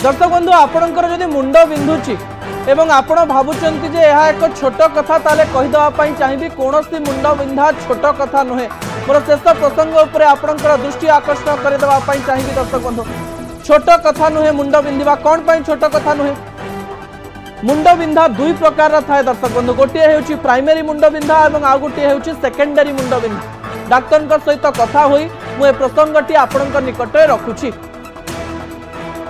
दर्शक बंधु आपणकर जदि मुंड बिंधुची एवं आपण भावुंट जे यह एक छोट कथा ताले कहीदेवाई चाहिए कौन मुंड बिंधा छोट कथा नुहे मोर शेष प्रसंग उपर आपणकर दृष्टि आकर्षण करदेवाई चाहिए। दर्शक बंधु छोट कथा नुहे मुंड बिंधा कौन पाई छोट कथा नुहे। मुंड बिंधा दुई प्रकार थाए दर्शक बंधु गोटे हूँ प्राइमरी मुंड बिंधा और आउ गोटे हूँ सेकेंडरी मुंड बिंधा। डाक्तर सहित कथा हुई मुझे प्रसंगटी आपण निकट रखुची।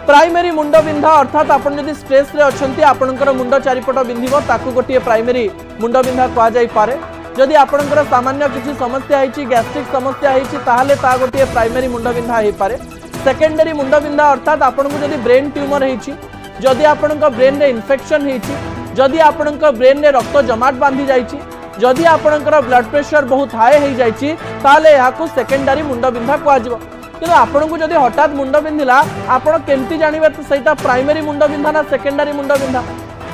प्राइमरी मुंड बिंधा अर्थात आपन जदि स्ट्रेस रे अछंती आपनकर मुंड चारिपट बिंधिबो ताकू गोटे प्राइमरी मुंड बिंधा कहा जाई पारे। जदि आपनकर सामान्य किसी समस्या है गैस्ट्रिक समस्या है ताहले ता गोटे प्राइमरी मुंड बिंधा हो पारे। सेकेंडरी मुंड बिंधा अर्थात आपन को जदि ब्रेन ट्यूमर होइछि जदि आपनकर ब्रेन रे इन्फेक्शन होइछि जदि आपनकर ब्रेन रे रक्त जमाट बांधी जाइछि जदि आपनकर ब्लड प्रेशर बहुत हाई हो जाइछि ताहले याकू सेकेंडरी मुंड बिंधा कहा जिवो। कि आपण को जदि हठात मुंड बिंधिला आपण केमती जानिबे तो सेटा प्राइमरी मुंड बिंधा ना सेकेंडरी मुंड बिंधा।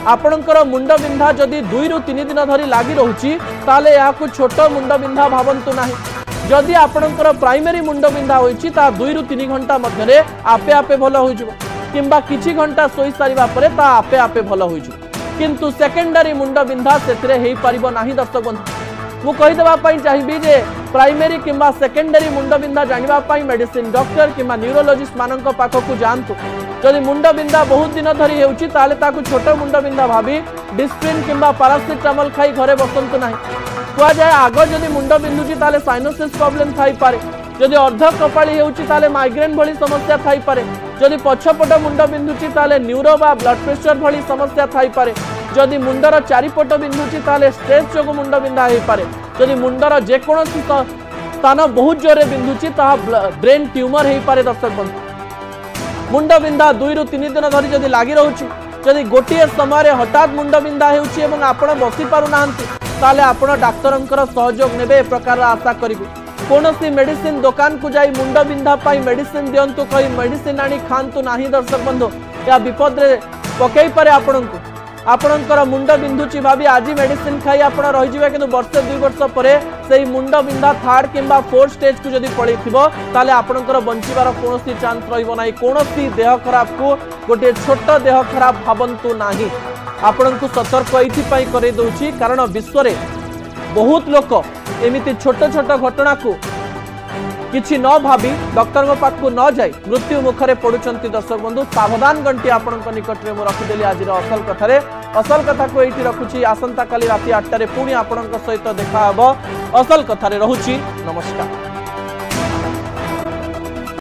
आपणकर मुंड बिंधा जदि 2 ରୁ 3 दिन धरी लागि रहउची ताले याकू छोट मुंड बिंधा भावंतु नाही। जदि आपणकर प्राइमरी मुंड बिंधा होइची ता 2 ରୁ 3 घंटा मध्यरे आपे आपे भलो होई जबो किंबा किछि घंटा सोई सारिबा परे ता आपे आपे भलो होई जबो। किंतु सेकेंडरी मुंड बिंधा सेतिरे हेई परिबो नाही। दर्शक बंधु मु कहि देबा पई चाहिबी जे प्राइमरी किंबा सेकेंडरी मुंड बिंधा जानिबा पई मेडिसिन डॉक्टर किंबा न्यूरोलॉजिस्ट मानक पाखकु जानतु। जदि मुंड बिंधा बहुत दिन धरी हेउची ताले ताकु छोट मुंड बिंधा भाबी डिस्प्रिन किंबा पैरासिटामोल खाई घरे बसंतु नाही। कुआ जाय आग जदि मुंड बिंधुची ताले साइनोसिस प्रॉब्लम थाई पारे। जदि अर्ध कपाली हेउची ताले माइग्रेन भली समस्या थाई पारे। जदि पछपट मुंड बिंधुची ताले न्यूरो बा ब्लड प्रेशर भली समस्या थाई पारे। जदि मुंडर चारिपट बिंधुची ताले स्ट्रेस जोगु मुंड बिंधा हो पारे। जदि मुंडर जेकोसी स्थान बहुत जोरे बिंधुची ता ब्रेन ट्यूमर हो पारे। दर्शक बंधु मुंड बिंधा 2 ରୁ 3 दिन धरी जदि लागि रहउची जदि गोटे समय हठात मुंड बिंधा हेउची एवं आपण बसी पारु नाहंती ताले आपण डाक्तरंकर सहयोग नेबे ए प्रकार आशा करिवे। कोनोसी मेडिसिन दुकान को जाई मुंड बिंधा पाई मेडिसिन दियंतु कहि मेडिसिन आनी खांतु नाही। दर्शक बंधु या विपद रे पकई पारे आपणको आपणकर मुंड बिंधुची भाभी आज मेडिसिन खाई आपण रही जिवे किंतु वर्षे 2 वर्ष परे सेही मुंड बिंधा 3rd किंबा 4th स्टेज को जदि पळैथिबो ताले आपणकर बंचिबार कोनोसी चांस रहिबो नाही। कोनोसी देह खराब को गोटे छोट देह खराब भावंतु नाही। आपणको सतर्क एथि पई करे दउची कारण विश्व रे बहुत लोक एमिति छोट छोट घटना को किछि न भाभी डॉक्टर पाखु न जाई मृत्यु मुखरे पड़ुचंती। दर्शक बंधु सावधान घंटी आपणक निकट रे मु रखिदेली आज असल कथारे असल कथा को एठी रखुची। आसंता काली राति 8 टारे पुणी आपणक सहित देखा हबो असल कथारे। रहुची नमस्कार।